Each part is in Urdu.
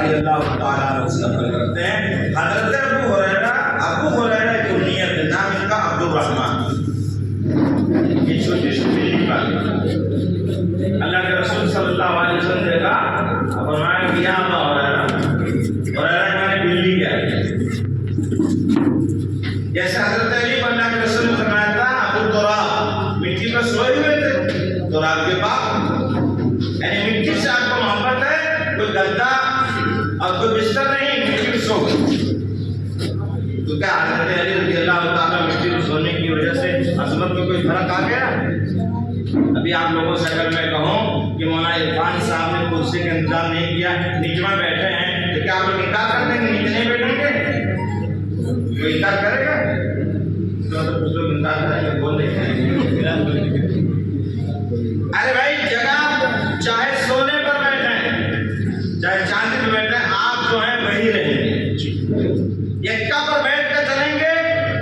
رضی اللہ تعالیٰ عنہ سے نقل کرتے ہیں حضرت ابو ہریرہ کی کنیت نام ان کا عبد الرحمن، یہ چھوٹی چھوٹی بات اللہ کے رسول صلی اللہ علیہ وسلم نے کہا فرمایا کہ یا ابا ہریرہ میں نے بلی کیا ہے، جیسے حضرت علی اللہ کے رسول نے فرمایا تھا ابو تراب مٹی پر سوئے ہوئے تھے، تراب کے باپ یعنی مٹی سے آپ کو محبت ہے، کوئی گدا اور کوئی بستر نہیں، مٹی میں سو گئے تو کیا حضرت علی رضی اللہ تعالیٰ مٹی میں سونے کی وجہ سے عظمت میں کوئی فرق آ گیا؟ ابھی آپ لوگوں سے اگر میں کہوں کہ مولانا عرفان صاحب نے کرسی کا انتظام نہیں کیا، نیچے میں بیٹھے ہیں، تو کیا آپ لوگ انکار کر دیں گے نیچے نہیں بیٹھیں گے؟ کوئی انکار کرے گا؟ تو کچھ لوگ انکار کریں گے، بول دیں گے ارے بھائی جگہ چاہے سونے پر بیٹھیں چاہے چاندی پر بیٹھیں آپ جو ہیں وہی رہیں گے، یکا پر بیٹھ کر چلیں گے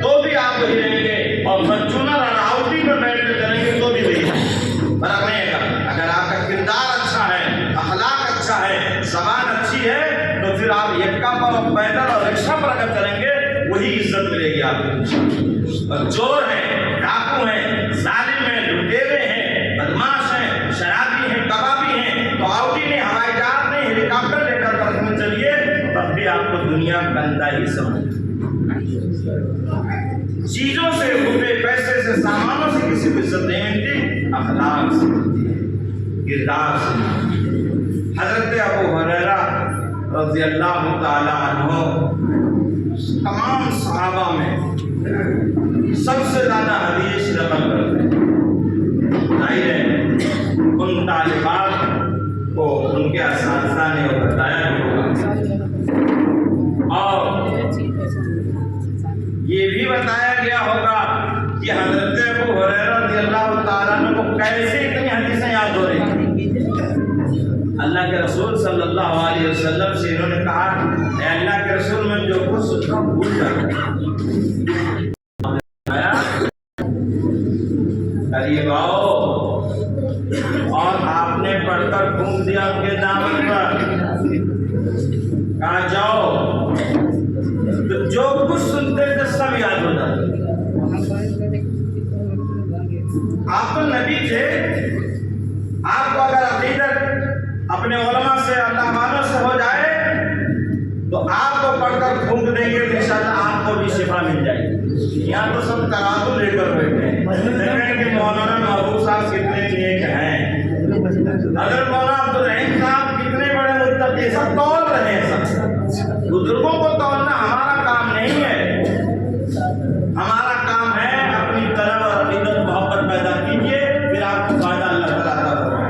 تو بھی آپ وہی رہیں گے، اور فارچونر اور آؤٹی پر بیٹھ کر چلیں گے تو بھی وہی رہیں گے، فرق نہیں ہے۔ اگر آپ کا کردار اچھا ہے، اخلاق اچھا ہے، زبان اچھی ہے، تو پھر آپ یکا پر اور پیدل اور رکشا پر اگر چلیں گے وہی عزت ملے گی آپ کو۔ اور چور ہیں، ڈاکو ہیں، ظالم ہیں، لٹیرے ہیں، بدماش ہیں، شرابی ہیں، کبابی ہیں، تو آؤٹی نہیں، ہوائی جہاز نہیں، ہیلی کاپٹر لے کر برف میں چلیے تب بھی آپ کو دنیا گندا ہی سمجھ، چیزوں سے، روپے پیسے سے، سامانوں سے کسی کو عزت نہیں ملتی، اخلاق سے کردار سے۔ حضرت ابو ہریرہ رضی اللہ تعالی عنہ تمام صحابہ میں سب سے زیادہ حدیث نقل کرتے ہیں، ظاہر ہے ان طالبات کو ان کے اساتذہ نے بتایا بھی ہوگا، اور یہ بھی بتایا گیا ہوگا کہ حضرت ابو ہریرہ رضی اللہ تعالیٰ عنہ کو کیسے اتنی حدیثیں یاد ہو رہی ہیں۔ اللہ کے رسول صلی اللہ علیہ وسلم سے انہوں نے کہا اے اللہ کے رسول میں جو کچھ سنتا ہوں بھول جاتا ہوں، قریب آؤ، اور آپ نے پڑھ کر گھوم دیا ان کے دامن پر، کہا جاؤ، تو جو کچھ سنتے تھے سب یاد ہو جاتا۔ آپ تو نبی تھے، آپ کو اگر عقیدت اپنے علماء سے، اللہ والوں سے ہو جائے تو آپ کو پڑھ کر گھوم دیں گے، انشاءاللہ آپ کو بھی شفا مل جائے گی۔ یہاں تو سب ترازو لے کر بیٹھے ہیں، دیکھیں کہ مولانا محبوب صاحب کتنے نیک ہیں، اگر مولانا عبدالرحیم صاحب کتنے بڑے متقی، سب تول رہے ہیں، سب بزرگوں کو تولنا ہمارا کام نہیں ہے، ہمارا کام ہے اپنی طلب اور عقیدت محبت پیدا کیجیے، پھر آپ کو فائدہ اللہ تعالیٰ عطا فرمائے۔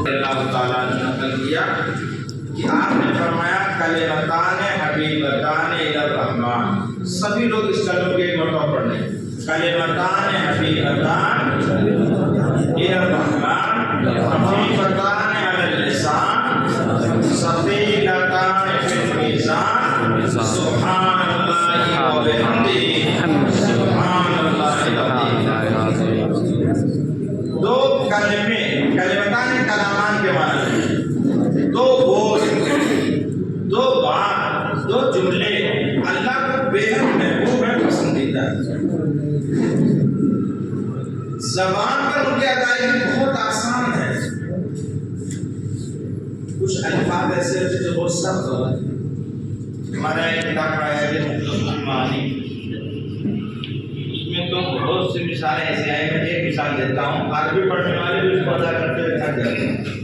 اللہ تعالیٰ نے نقل کیا کہ آپ نے فرمایا کلمتان حبیبتان الی الرحمن، سبھی لوگ اس کلمے کے ایک مرتبہ پڑھ لیں، کلمتان حبیبتان الی الرحمن خفیفتان علی اللسان ثقیلتان فی المیزان سبحان اللہ و بحمدہ سبحان اللہ العظیم۔ دو کلمے، کلمتان کلامان کے معنی، دو بول، دو بات، دو جملے اللہ کو بے حد محبوب ہے، پسندیدہ ہے، زبان پر ان کی ادائیگی بہت آسان ہے، کچھ الفاظ ایسے ہوتے جو بہت سخت ہوتے ہیں۔ ہمارا ایک کتاب پڑھایا ہے مختصر معانی، اس میں تو بہت سی مثالیں ایسی آئی، میں ایک مثال دیتا ہوں، عربی پڑھنے والے بھی اس کو ادا کرتے ہوئے تھک جاتے ہیں۔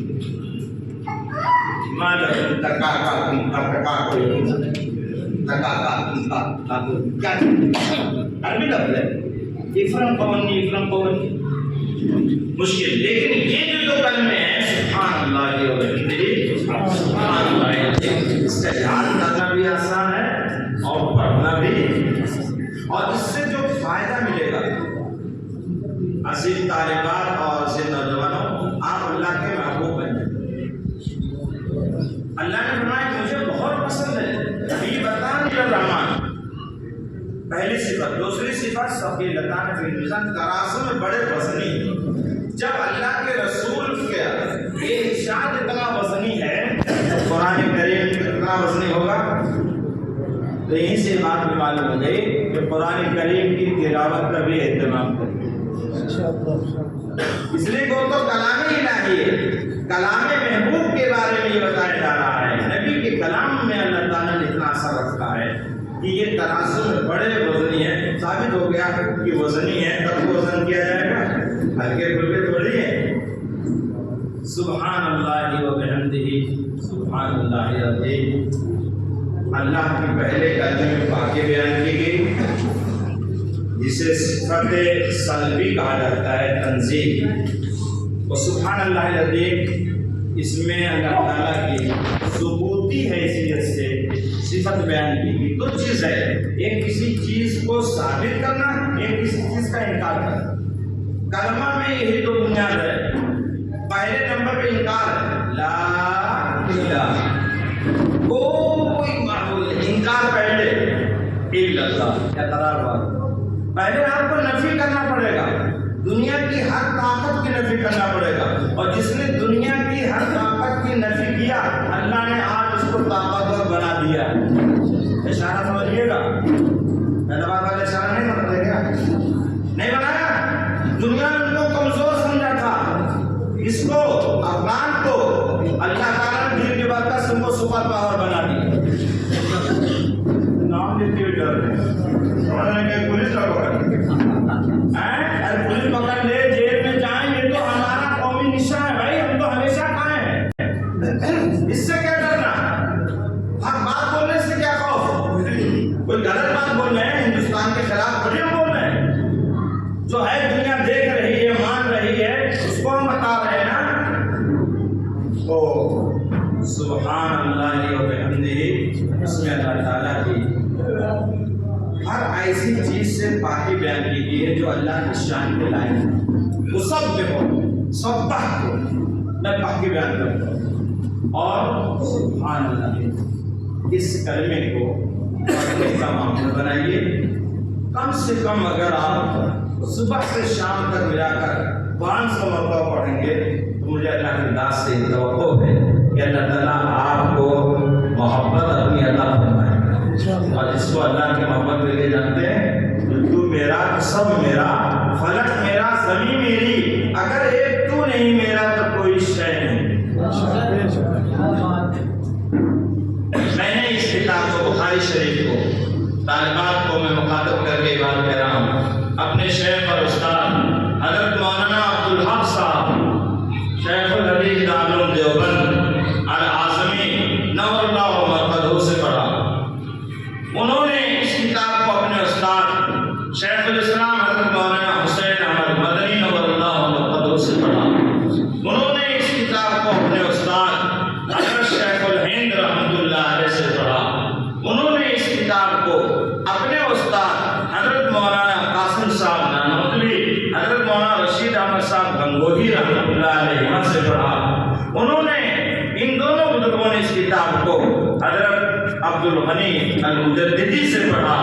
عربی لفظ ہے، افرم پونی مشکل، لیکن یہ جو دو کلمے ہیں سبحان اللہ و بحمدہ سبحان اللہ، اس کا یاد کرنا بھی آسان ہے اور پڑھنا بھی، اور اس سے جو فائدہ ملے گا عزیز طالبات اور عزیز نوجوانوں، آپ اللہ کے محبوب بن جائیں۔ اللہ نے فرمایا کہ مجھے بہت پسند ہے، حبیبتان الی الرحمن، پہلی صفت. دوسری صفت ثقیلتان فی المیزان، ترازو میں بڑے وزنی. جب اللہ کے رسول کا یہ ارشاد اتنا وزنی ہے تو قرآن کریم کتنا وزنی ہوگا. تو یہیں سے بات بھی معلوم ہو گئی کہ قرآن کریم کی تلاوت کا بھی اہتمام کریں. اس لیے وہ تو کلام الہی ہے، کلام محبوب کے بارے میں یہ بتایا جا رہا ہے. نبی کے کلام میں اللہ تعالیٰ نے اتنا اثر رکھا ہے کہ یہ ترازو میں بڑے وزنی ہے. ثابت ہو گیا کہ وزنی ہے تب وزن کیا جائے گا، ہلکے پھلکے تھوڑی ہے. سبحان اللہ و بحمدہ سبحان اللہ العظیم. اللہ کی پہلے کلمے میں پاکی بیان کی گئی جسے صفت سلبی کہا جاتا ہے، تنزیہ. اور سبحان اللہ العظیم اس میں اللہ تعالیٰ کی ثبوتی حیثیت سے صفت بیان کی گئی. دو چیز ہے، ایک کسی چیز کو ثابت کرنا، ایک کسی چیز کا انکار کرنا. کلمہ میں یہی دو بنیاد ہے. پہلے نمبر پہ انکار ہے، لا الہ، کوئی معبود نہیں. انکار پہلے الا اللہ، اقرار بعد. پہلے آپ کو نفی کرنا پڑے گا، دنیا کی ہر طاقت کی نفی کرنا پڑے گا. اور جس نے دنیا کی ہر طاقت کی نفی کیا، اللہ نے آج اس کو طاقتور بنا دیا. اشارہ سمجھیے گا، پہلے بات والا اشارہ نہیں سمجھے گا، نہیں بنایا. دنیا نے ان کو کمزور سمجھا تھا. اس کو افغان کو اللہ تعالیٰ نے دین کی بات کا سب کو سپر پاور بنا دیا. نام لیتے ہوئے ڈر رہے کہ پولیس کا پولیس پکڑ لے جیل میں جائیں گے تو ہمارا قومی نشان ہے. بھائی ہم تو ہمیشہ کھائے ہیں، اس سے کیا ڈرنا؟ حق بات بولنے سے کیا خوف؟ کوئی غلط بات بول رہے ہیں ہندوستان کے خلاف تھوڑی ہم بول رہے ہیں. جو ہے دنیا دیکھ رہی ہے، مان رہی ہے، اس کو ہم بتا رہے ہیں نا. تو سبحان اللہ و بحمدہ اس میں اللہ تعالیٰ کی ہر ایسی چیز سے پاکی بیان کی گئی ہے جو اللہ کی شان کے لائق ہے. مسبح ہو، سبح کو میں پاکی بیان کرتا ہوں. اور سبحان اللہ، اس کلمے کو پڑھنے کا معمول بنائیے. کم سے کم اگر آپ صبح سے شام تک ملا کر 500 مرتبہ پڑھیں گے تو مجھے اللہ کی ذات سے توقع ہے کہ اللہ تعالیٰ آپ کو محبت اپنی عطا فرمائے. اور جس کو اللہ کی محبت کے لیے جانتے ہیں، تو میرا سب میرا، فلک میرا، زمین میری، اگر ایک تو نہیں میرا تو کوئی شے نہیں. میں نے اس کتاب کو، بخاری شریف کو، طالبات کو میں مخاطب کر کے بات کہہ رہا ہوں. اپنے شیخ اور استاد حضرت مولانا عبدالحق صاحب، شیخ الحدیث دارالعلوم دیوبند العاظمی نور اللہ و مرقدہ سے پڑھا. انہوں نے اس کتاب کو اپنے استاد شیخ الاسلام حضرت مولانا حسین احمد مدنی نور اللہ و مرقدہ سے پڑھا. انہوں نے اس کتاب کو اپنے استاد حضرت شیخ الہند رحمۃ اللہ علیہ سے پڑھا. انہوں نے اس کتاب کو اپنے استاد حضرت مولانا قاسم صاحب نانوتوی، حضرت مولانا رشید احمد صاحب گنگوہی رحمۃ اللہ علیہ سے پڑھا. انہوں نے ان دونوں بزرگوں نے اس کتاب کو حضرت عبد الغنی المجددی سے پڑھا.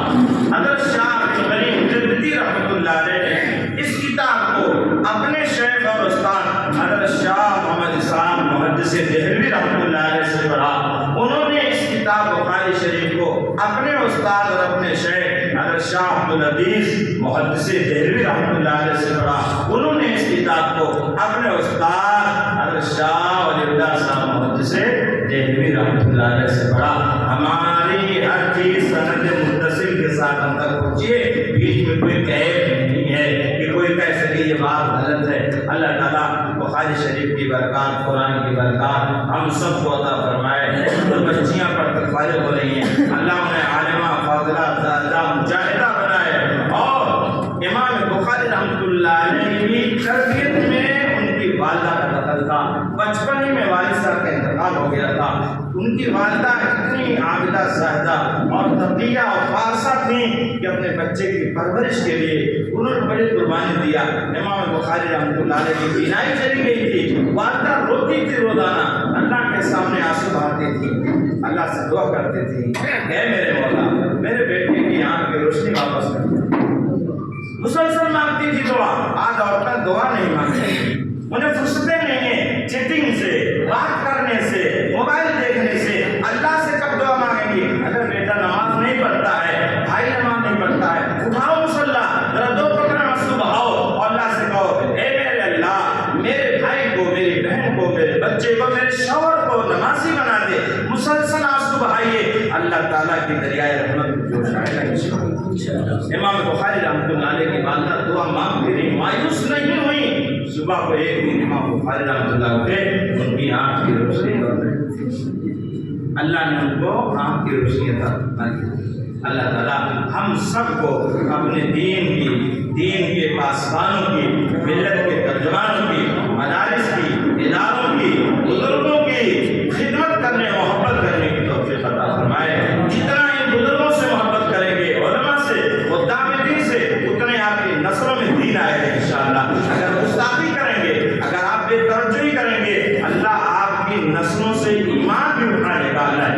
حضرت شاہ عبد الغنی مجددی رحمۃ اللہ علیہ نے اس کتاب کو اپنے شیخ اور استاد حضرت شاہ محمد اسحاق محدث دہلوی رحمۃ اللہ علیہ سے پڑھا. انہوں نے اس کتاب بخاری شریف کو اپنے استاد اور اپنے شیخ حضرت شاہ عبدالعزیز محدث دہلوی رحمۃ اللہ علیہ سے پڑھا. انہوں نے اس کتاب کو اپنے استاد حضرت شاہ ولی اللہ صاحب محدث دہلوی رحمۃ اللہ علیہ سے پڑھا. ہماری ہر چیز سند متصل کے ساتھ ہم تک پہنچیے. بیچ میں کوئی قید نہیں ہے کہ کوئی کہہ سکے یہ بات غلط ہے. اللہ تعالیٰ بخاری شریف کی برکات، قرآن کی برکات ہم سب کو عطا فرمائے. اور بچیاں پڑھ کر فارغ ہو رہی ہیں، اللہ انہیں عالمہ فاضلہ زاہدہ مجاہدہ بنائے. اور امام بخاری رحمۃ اللہ علیہ کی تربیت میں ان کی والدہ کا دخل تھا. بچپن ہی میں والد صاحب کا انتقال ہو گیا تھا. ان کی والدہ اتنی عابدہ زاہدہ اور تقیہ اور فارسہ تھیں کہ اپنے بچے کی پرورش کے لیے انہوں نے بڑی قربانی دیا. امام بخاری رحمۃ اللہ علیہ کی بینائی چلی گئی تھی. والدہ روتی تھی روزانہ، اللہ کے سامنے آنسو بہاتی تھی، اللہ سے دعا کرتی تھی، اے میرے مولا میرے بیٹے کی آنکھ کی روشنی واپس کر. مسلسل مانگتی تھی دعا، آج عورتیں دعا نہیں مانگتی، انہیں فرصتیں نہیں ہیں چیٹنگ سے، بات کرنے سے، موبائل دیکھنے سے، اللہ سے کب دعا مانگیں گی؟ اگر بیٹا نماز نہیں پڑھتا ہے، بھائی نماز نہیں پڑھتا ہے، اٹھاؤ مصلح، ذرا دو پکڑ مسلو بہاؤ اور اللہ سے کہو اے میرے اللہ میرے بھائی کو، میری بہن کو، میرے بچے کو، میرے شوہر کو نمازی بنا دے، مسلسل آنسو بہائیے، اللہ تعالیٰ کی دریائے رحمت جوش آئے گا انشاءاللہ۔ امام بخاری رحمۃ اللہ علیہ کی والدہ دعا مانگتی رہی، مایوس نہیں ہوئی۔ صبح کو ایک دن امام بخاری رحمۃ اللہ اٹھے، ان کی آنکھ کی روشنی اللہ نے ان کو آنکھ کی روشنی عطا فرمائی۔ اللہ تعالیٰ ہم سب کو اپنے دین کے پاسبانوں کی، ملت کے ترجمانوں کی، مدارس کی، اداروں کی، بزرگوں کی خدمت کرنے، محبت کرنے کی توفیق عطا فرمائے۔ جتنا ان بزرگوں سے محبت کریں گے، علماء سے، خدام دین سے، اتنے آپ کی نسلوں میں دین آئے گا انشاءاللہ۔ اگر گستاخی کریں گے، اگر آپ بے توجہی کریں گے، اللہ آپ کی نسلوں سے ایمان بھی اٹھانے کا اللہ